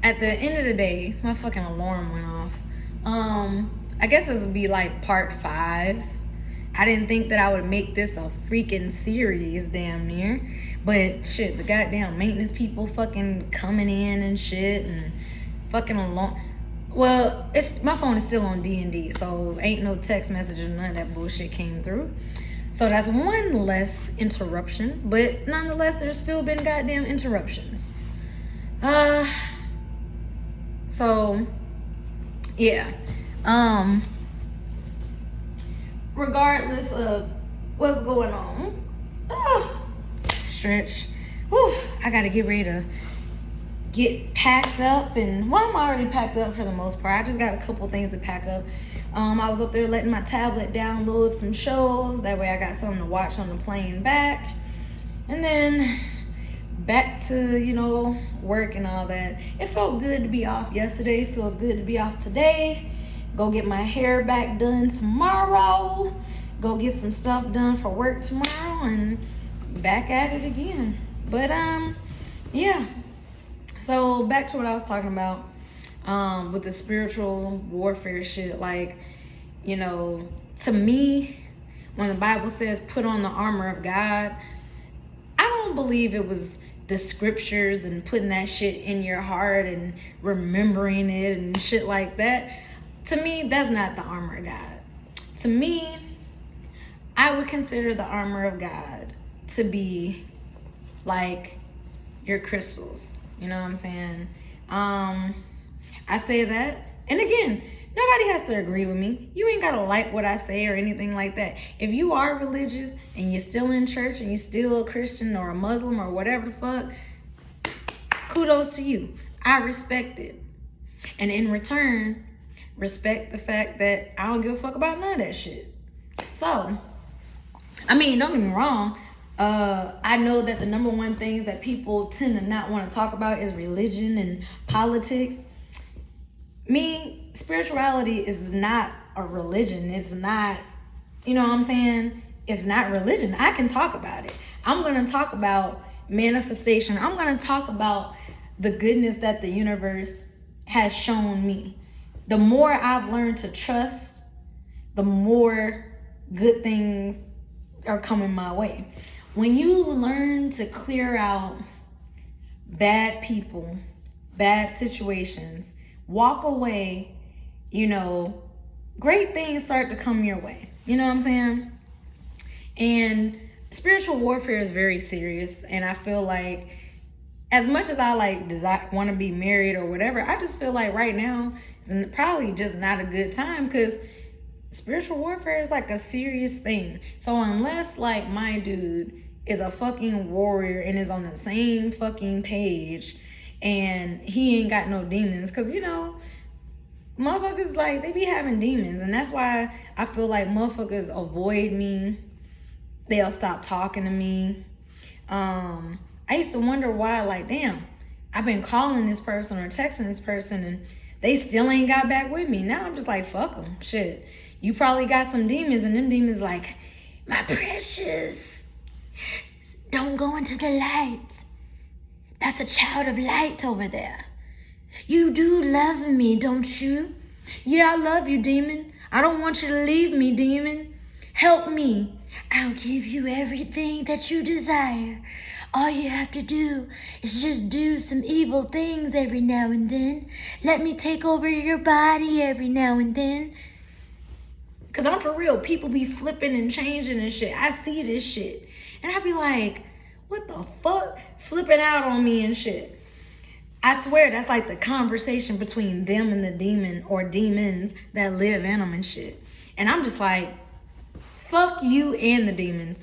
at the end of the day, my fucking alarm went off. I guess this would be like part 5. I didn't think that I would make this a freaking series, damn near. But shit, the goddamn maintenance people fucking coming in and shit and fucking alarm. Well, it's my phone is still on D&D, so ain't no text messages, none of that bullshit came through. So that's one less interruption, but nonetheless, there's still been goddamn interruptions. So yeah. Regardless of what's going on, stretch. I gotta get ready to get packed up, and well, I'm already packed up for the most part. I just got a couple things to pack up. I was up there letting my tablet download some shows. That way I got something to watch on the plane back. And then back to, work and all that. It felt good to be off yesterday. It feels good to be off today. Go get my hair back done tomorrow. Go get some stuff done for work tomorrow and back at it again. But yeah. So back to what I was talking about with the spiritual warfare shit. Like, to me, when the Bible says put on the armor of God, I don't believe it was the scriptures and putting that shit in your heart and remembering it and shit like that. To me, that's not the armor of God. To me, I would consider the armor of God to be like your crystals. You know what I'm saying? I say that. And again, nobody has to agree with me. You ain't gotta like what I say or anything like that. If you are religious and you're still in church and you're still a Christian or a Muslim or whatever the fuck, kudos to you. I respect it. And in return, respect the fact that I don't give a fuck about none of that shit. So, don't get me wrong. I know that the number one things that people tend to not want to talk about is religion and politics. Me, spirituality is not a religion. It's not, you know what I'm saying? It's not religion. I can talk about it. I'm going to talk about manifestation. I'm going to talk about the goodness that the universe has shown me. The more I've learned to trust, the more good things are coming my way. When you learn to clear out bad people, bad situations, walk away, great things start to come your way. You know what I'm saying? And spiritual warfare is very serious. And I feel like as much as I want to be married or whatever, I just feel like right now is probably just not a good time because spiritual warfare is like a serious thing. So unless like my dude is a fucking warrior and is on the same fucking page and he ain't got no demons, because motherfuckers they be having demons, and that's why I feel like motherfuckers avoid me. They'll stop talking to me. I used to wonder why, damn, I've been calling this person or texting this person and they still ain't got back with me. Now I'm just like, fuck them. Shit. You probably got some demons, and them demons like, my precious, don't go into the light. That's a child of light over there. You do love me, don't you? Yeah, I love you, demon. I don't want you to leave me, demon. Help me. I'll give you everything that you desire. All you have to do is just do some evil things every now and then. Let me take over your body every now and then. Because I'm for real. People be flipping and changing and shit. I see this shit. And I be like, what the fuck? Flipping out on me and shit. I swear that's like the conversation between them and the demon or demons that live in them and shit. And I'm just like, fuck you and the demons.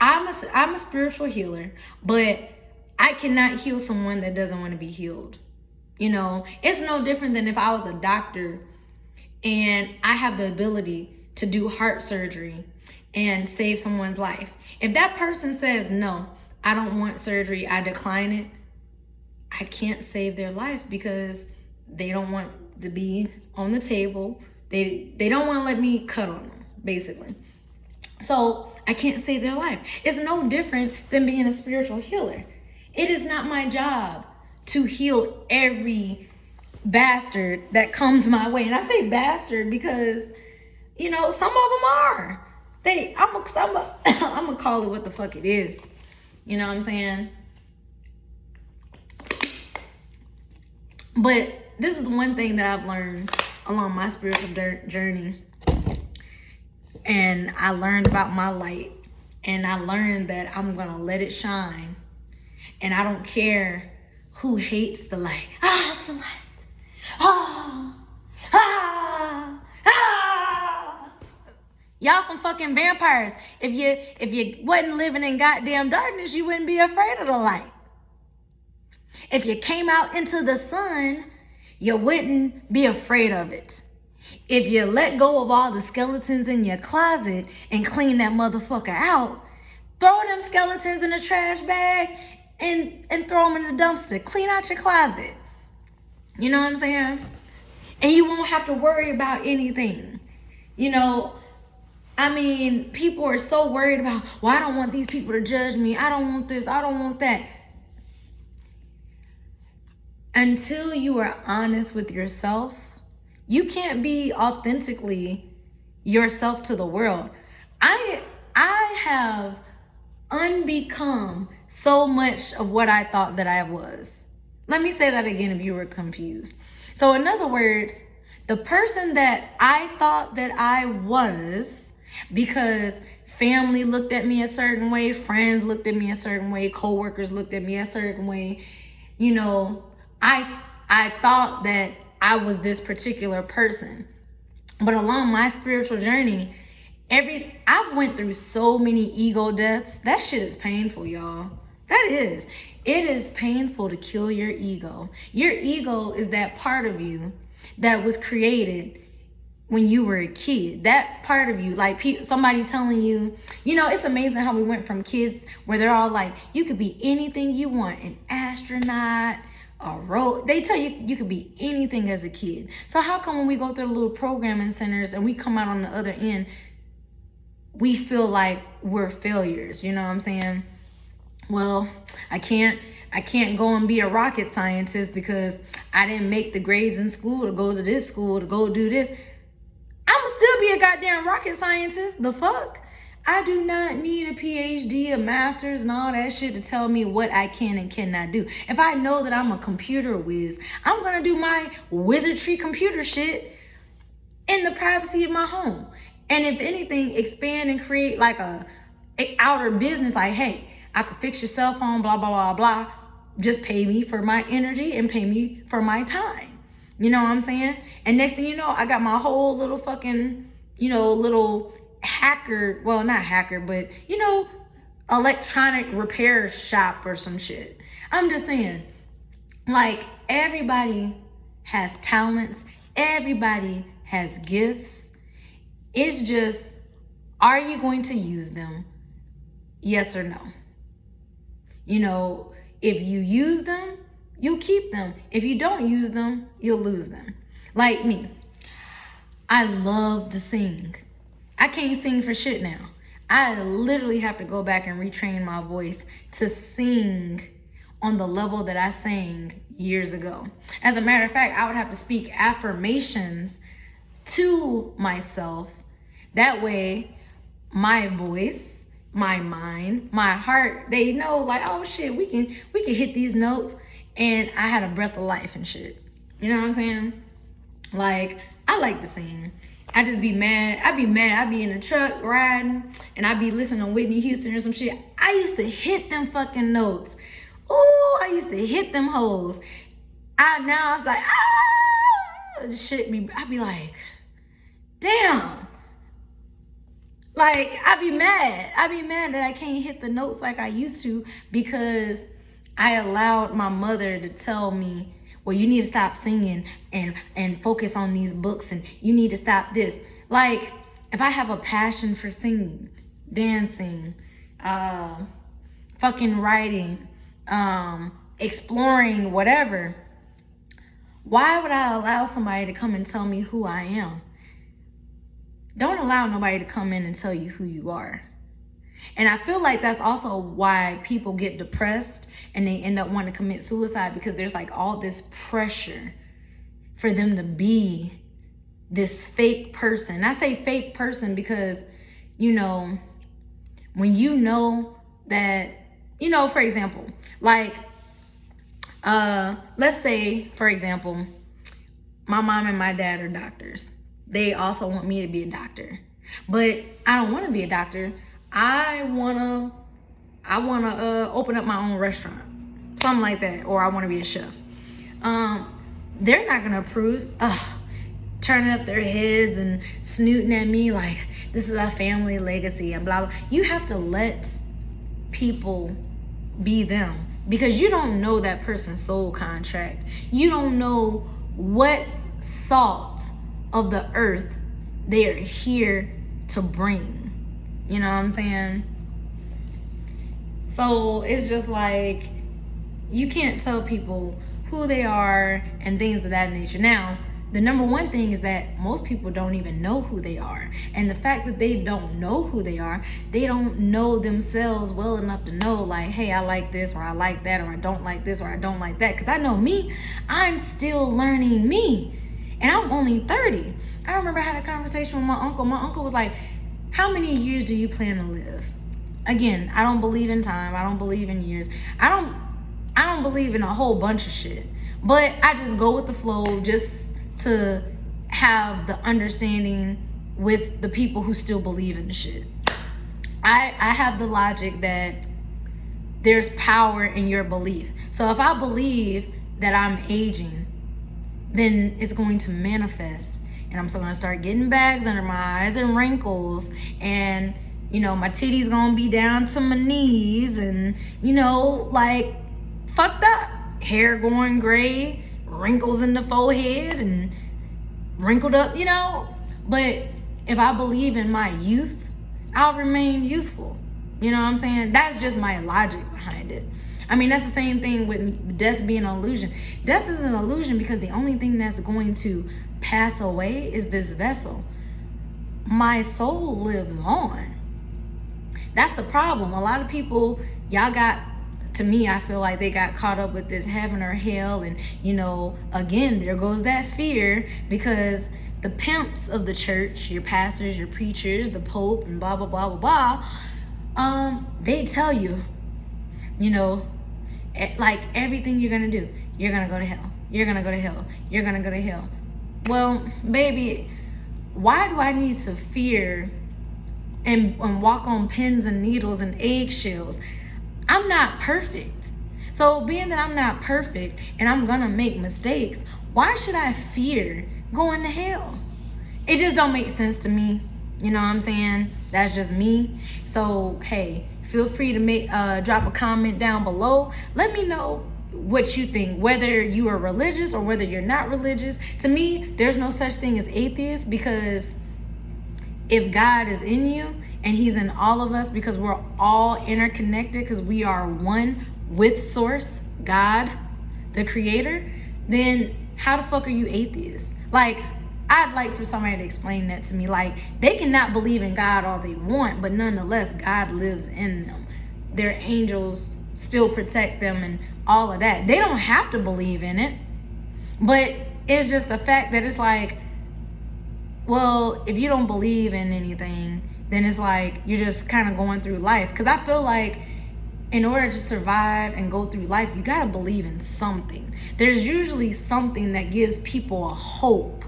I'm a spiritual healer, but I cannot heal someone that doesn't want to be healed. It's no different than if I was a doctor and I have the ability to do heart surgery and save someone's life. If that person says, no, I don't want surgery, I decline it, I can't save their life because they don't want to be on the table. They don't want to let me cut on them, basically. So I can't save their life. It's no different than being a spiritual healer. It is not my job to heal every bastard that comes my way. And I say bastard because, you know, some of them are. I'm gonna call it what the fuck it is. You know what I'm saying? But this is the one thing that I've learned along my spiritual journey. And I learned about my light. And I learned that I'm going to let it shine. And I don't care who hates the light. Ah, the light. Ah, ah, ah. Y'all some fucking vampires. If you wasn't living in goddamn darkness, you wouldn't be afraid of the light. If you came out into the sun, you wouldn't be afraid of it. If you let go of all the skeletons in your closet and clean that motherfucker out, throw them skeletons in a trash bag and throw them in the dumpster. Clean out your closet. You know what I'm saying? And you won't have to worry about anything. You know, I mean, people are so worried about, well, I don't want these people to judge me. I don't want this. I don't want that. Until you are honest with yourself, you can't be authentically yourself to the world. I have unbecome so much of what I thought that I was. Let me say that again if you were confused. So in other words, the person that I thought that I was, because family looked at me a certain way, friends looked at me a certain way, coworkers looked at me a certain way, you know, I thought that I was this particular person. But along my spiritual journey, I've went through so many ego deaths. That shit is painful, y'all. That is. It is painful to kill your ego. Your ego is that part of you that was created when you were a kid. That part of you, like somebody telling you, you know, it's amazing how we went from kids where they're all like, you could be anything you want, an astronaut, they tell you you could be anything as a kid. So how come when we go through the little programming centers and we come out on the other end, we feel like we're failures? You know what I'm saying? Well, I can't go and be a rocket scientist because I didn't make the grades in school to go to this school to go do this. I'ma still be a goddamn rocket scientist. The fuck? I do not need a PhD, a master's, and all that shit to tell me what I can and cannot do. If I know that I'm a computer whiz, I'm gonna do my wizardry computer shit in the privacy of my home. And if anything, expand and create like a outer business, like, hey, I could fix your cell phone, blah, blah, blah, blah. Just pay me for my energy and pay me for my time. You know what I'm saying? And next thing you know, I got my whole little fucking, you know, little hacker, well, not hacker, but, you know, electronic repair shop or some shit. I'm just saying, like, everybody has talents. Everybody has gifts. It's just, are you going to use them? Yes or no? You know, if you use them, you'll keep them. If you don't use them, you'll lose them. Like me, I love to sing. I can't sing for shit now. I literally have to go back and retrain my voice to sing on the level that I sang years ago. As a matter of fact, I would have to speak affirmations to myself. That way, my voice, my mind, my heart, they know like, oh shit, we can hit these notes, and I had a breath of life and shit. You know what I'm saying? Like, I like to sing. I just be mad. I'd be in the truck riding and I'd be listening to Whitney Houston or some shit. I used to hit them fucking notes. Ooh, I used to hit them hoes. Now I was like, I'd be like, damn. Like, I'd be mad that I can't hit the notes like I used to because I allowed my mother to tell me, well, you need to stop singing and focus on these books, and you need to stop this. Like, if I have a passion for singing, dancing, fucking writing, exploring, whatever, why would I allow somebody to come and tell me who I am? Don't allow nobody to come in and tell you who you are. And I feel like that's also why people get depressed and they end up wanting to commit suicide, because there's like all this pressure for them to be this fake person. I say fake person because, you know, when you know that, you know, for example, like, let's say, for example, my mom and my dad are doctors. They also want me to be a doctor, but I don't want to be a doctor. I wanna open up my own restaurant, something like that, or I want to be a chef. They're not gonna approve. Turning up their heads and snooting at me like this is our family legacy and blah blah. You have to let people be them, because you don't know that person's soul contract. You don't know what salt of the earth they are here to bring. You know what I'm saying? So it's just like, you can't tell people who they are and things of that nature. Now, the number one thing is that most people don't even know who they are. And the fact that they don't know who they are, they don't know themselves well enough to know, like, hey, I like this, or I like that, or I don't like this, or I don't like that. Because I know me, I'm still learning me. And I'm only 30. I remember I had a conversation with my uncle. My uncle was like, how many years do you plan to live? Again, I don't believe in time. I don't believe in years. I don't believe in a whole bunch of shit. But I just go with the flow, just to have the understanding with the people who still believe in the shit. I have the logic that there's power in your belief. So if I believe that I'm aging, then it's going to manifest. And I'm still gonna start getting bags under my eyes and wrinkles, and, you know, my titties gonna be down to my knees, and, you know, like, fucked up. Hair going gray, wrinkles in the forehead, and wrinkled up, you know. But if I believe in my youth, I'll remain youthful. You know what I'm saying? That's just my logic behind it. I mean, that's the same thing with death being an illusion. Death is an illusion because the only thing that's going to pass away is this vessel. My soul lives on. That's the problem. A lot of people, y'all got, to me, I feel like they got caught up with this heaven or hell. And, you know, again, there goes that fear, because the pimps of the church, your pastors, your preachers, the Pope, and blah, blah, blah, blah, blah, they tell you, you know, like, everything you're going to do, you're going to go to hell. You're going to go to hell. You're going to go to hell. Well, baby, why do I need to fear and walk on pins and needles and eggshells? I'm not perfect. So being that I'm not perfect and I'm gonna make mistakes, why should I fear going to hell? It just don't make sense to me. You know what I'm saying? That's just me. So, hey, feel free to drop a comment down below. Let me know what you think, whether you are religious or whether you're not religious. To me, there's no such thing as atheist, because if God is in you and he's in all of us, because we're all interconnected, because we are one with source, God, the creator, then how the fuck are you atheist? Like, I'd like for somebody to explain that to me. Like, they cannot believe in God all they want, but nonetheless, God lives in them. Their angels still protect them and all of that. They don't have to believe in it, but it's just the fact that it's like, well, if you don't believe in anything, then it's like you're just kind of going through life. Because I feel like in order to survive and go through life, you got to believe in something. There's usually something that gives people a hope,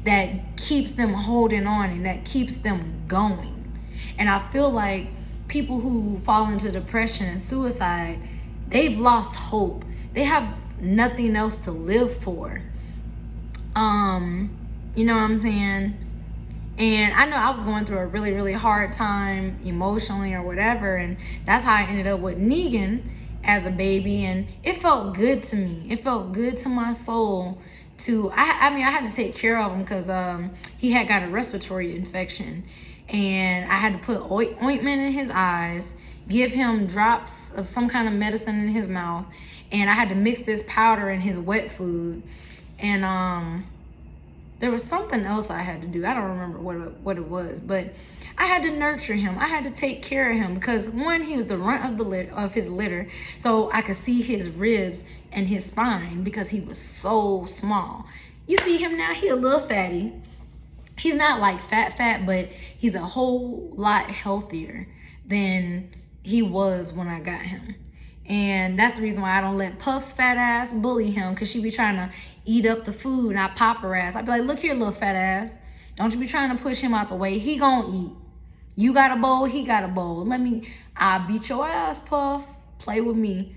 that keeps them holding on and that keeps them going. And I feel like people who fall into depression and suicide, they've lost hope. They have nothing else to live for. You know what I'm saying? And I know I was going through a really, really hard time emotionally or whatever. And that's how I ended up with Negan as a baby. And it felt good to me. It felt good to my soul to, I mean, I had to take care of him because he had got a respiratory infection. And I had to put ointment in his eyes, give him drops of some kind of medicine in his mouth. And I had to mix this powder in his wet food. And there was something else I had to do. I don't remember what it was, but I had to nurture him. I had to take care of him because one, he was the runt of his litter, so I could see his ribs and his spine because he was so small. You see him now, he a little fatty. He's not like fat, but he's a whole lot healthier than he was when I got him. And that's the reason why I don't let Puff's fat ass bully him, because she be trying to eat up the food and I pop her ass. I be like, look here, little fat ass. Don't you be trying to push him out the way. He gonna eat. You got a bowl, he got a bowl. I'll beat your ass, Puff. Play with me.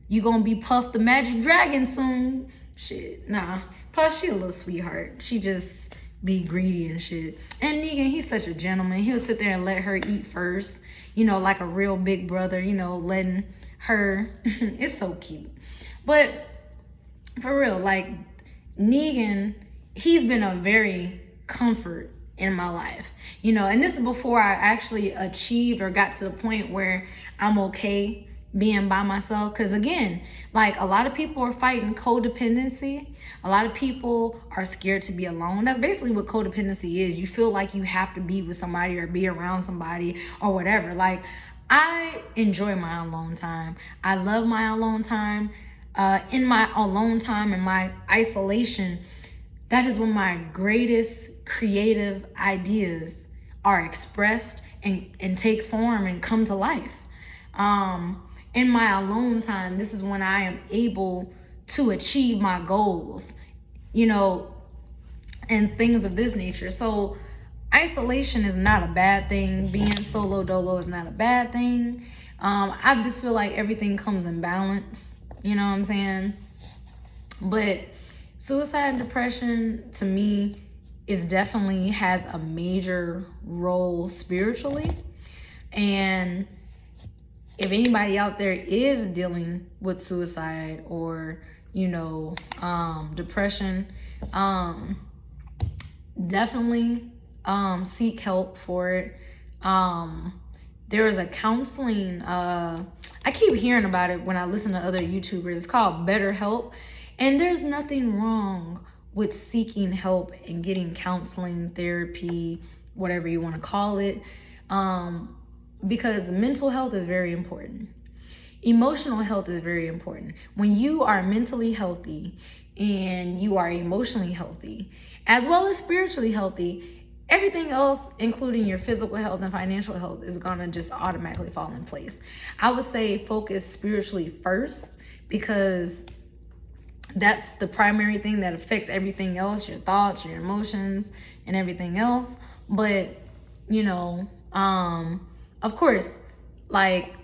You gonna be Puff the Magic Dragon soon. Shit, nah. Puff, she a little sweetheart. She just be greedy and shit. And Negan, he's such a gentleman. He'll sit there and let her eat first. You know, like a real big brother, you know, letting her. It's so cute. But for real, like Negan, he's been a very comfort in my life, you know, and this is before I actually achieved or got to the point where I'm okay being by myself. Because again, like a lot of people are fighting codependency. A lot of people are scared to be alone. That's basically what codependency is. You feel like you have to be with somebody or be around somebody or whatever. Like, I enjoy my alone time. I love my alone time. In my alone time and my isolation, that is when my greatest creative ideas are expressed and take form and come to life. In my alone time, this is when I am able to achieve my goals, you know, and things of this nature. So isolation is not a bad thing. Being solo dolo is not a bad thing. I just feel like everything comes in balance, you know what I'm saying? But suicide and depression, to me, is definitely has a major role spiritually. And if anybody out there is dealing with suicide or, you know, depression, definitely seek help for it. There is a counseling, I keep hearing about it when I listen to other YouTubers. It's called BetterHelp. And there's nothing wrong with seeking help and getting counseling, therapy, whatever you want to call it, because mental health is very important. Emotional health is very important. When you are mentally healthy and you are emotionally healthy, as well as spiritually healthy, everything else, including your physical health and financial health, is going to just automatically fall in place. I would say focus spiritually first, because that's the primary thing that affects everything else, your thoughts, your emotions, and everything else. But, you know, of course, like,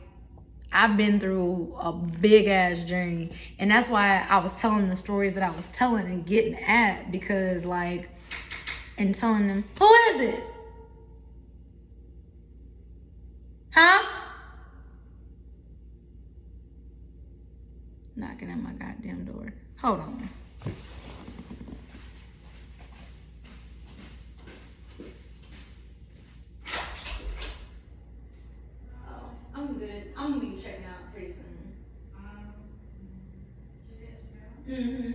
I've been through a big ass journey, and that's why I was telling the stories that I was telling and getting at, because like, and telling them, who is it? Huh? Knocking at my goddamn door. Hold on. Oh, I'm good. I'm gonna be checking out pretty soon. Mm-hmm.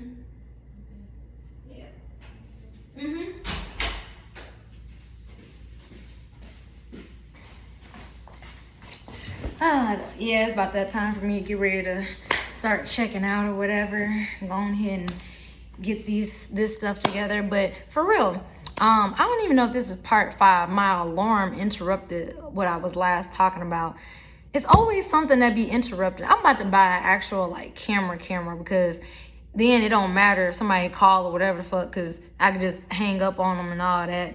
Yeah. Mm-hmm. Yeah, it's about that time for me to get ready to start checking out or whatever. Go on ahead and get this stuff together. But for real, I don't even know if this is part 5. My alarm interrupted what I was last talking about. It's always something that be interrupted. I'm about to buy an actual like camera, because then it don't matter if somebody call or whatever the fuck, because I can just hang up on them and all that.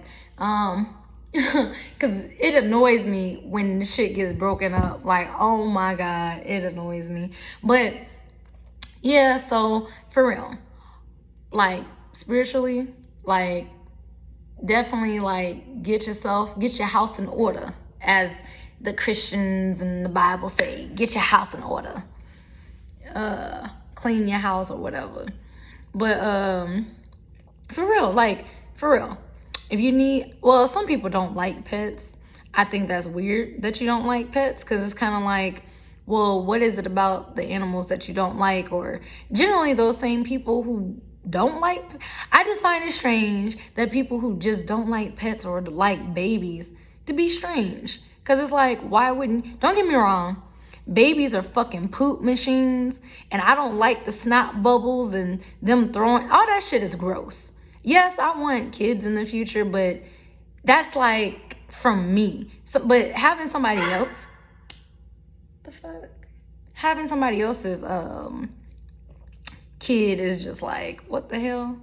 Because it annoys me when the shit gets broken up. Like, oh my God, it annoys me. But yeah, so for real, like spiritually, like definitely like get your house in order, as the Christians and the Bible say. Get your house in order. Clean your house or whatever. But for real, if you need, well, some people don't like pets. I think that's weird that you don't like pets, because it's kind of like, well, what is it about the animals that you don't like? Or generally those same people who don't like, I just find it strange that people who just don't like pets or like babies to be strange. Because it's like, why wouldn't, don't get me wrong, babies are fucking poop machines, and I don't like the snot bubbles and them throwing, all that shit is gross. Yes, I want kids in the future, but that's like from me. So, but having somebody else, the fuck? Having somebody else's kid is just like, what the hell?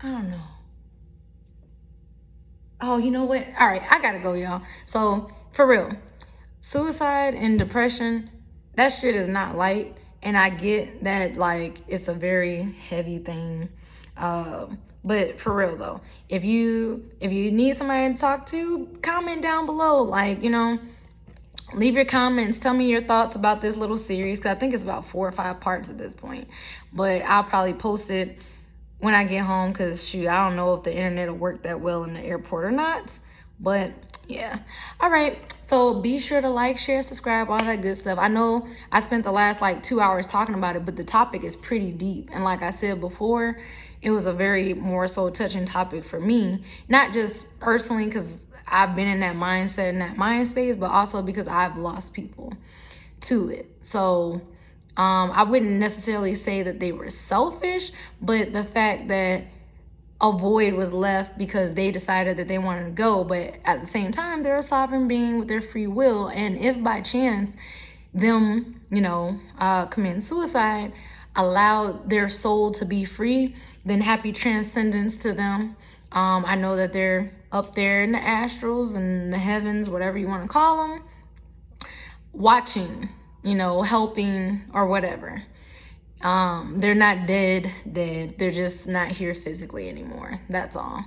I don't know. Oh, you know what? All right, I gotta go, y'all. So, for real, suicide and depression, that shit is not light. And I get that, like, it's a very heavy thing. But for real though, if you need somebody to talk to, comment down below. Like, you know, leave your comments. Tell me your thoughts about this little series, because I think it's about 4 or 5 parts at this point. But I'll probably post it when I get home, because shoot, I don't know if the internet will work that well in the airport or not. But yeah. All right. So be sure to like, share, subscribe, all that good stuff. I know I spent the last like 2 hours talking about it, but the topic is pretty deep. And like I said before, it was a very more so touching topic for me, not just personally because I've been in that mindset, in that mind space, but also because I've lost people to it. So I wouldn't necessarily say that they were selfish, but the fact that a void was left because they decided that they wanted to go, but at the same time, they're a sovereign being with their free will. And if by chance them, you know, committing suicide allowed their soul to be free, then happy transcendence to them. I know that they're up there in the astrals and the heavens, whatever you want to call them, watching, you know, helping or whatever. They're not dead. They're just not here physically anymore. That's all.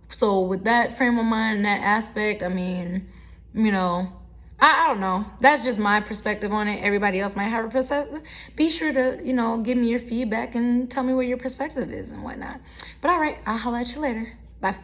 So with that frame of mind and that aspect, I mean, you know, I don't know. That's just my perspective on it. Everybody else might have a perspective. Be sure to, you know, give me your feedback and tell me what your perspective is and whatnot. But all right, I'll holler at you later. Bye.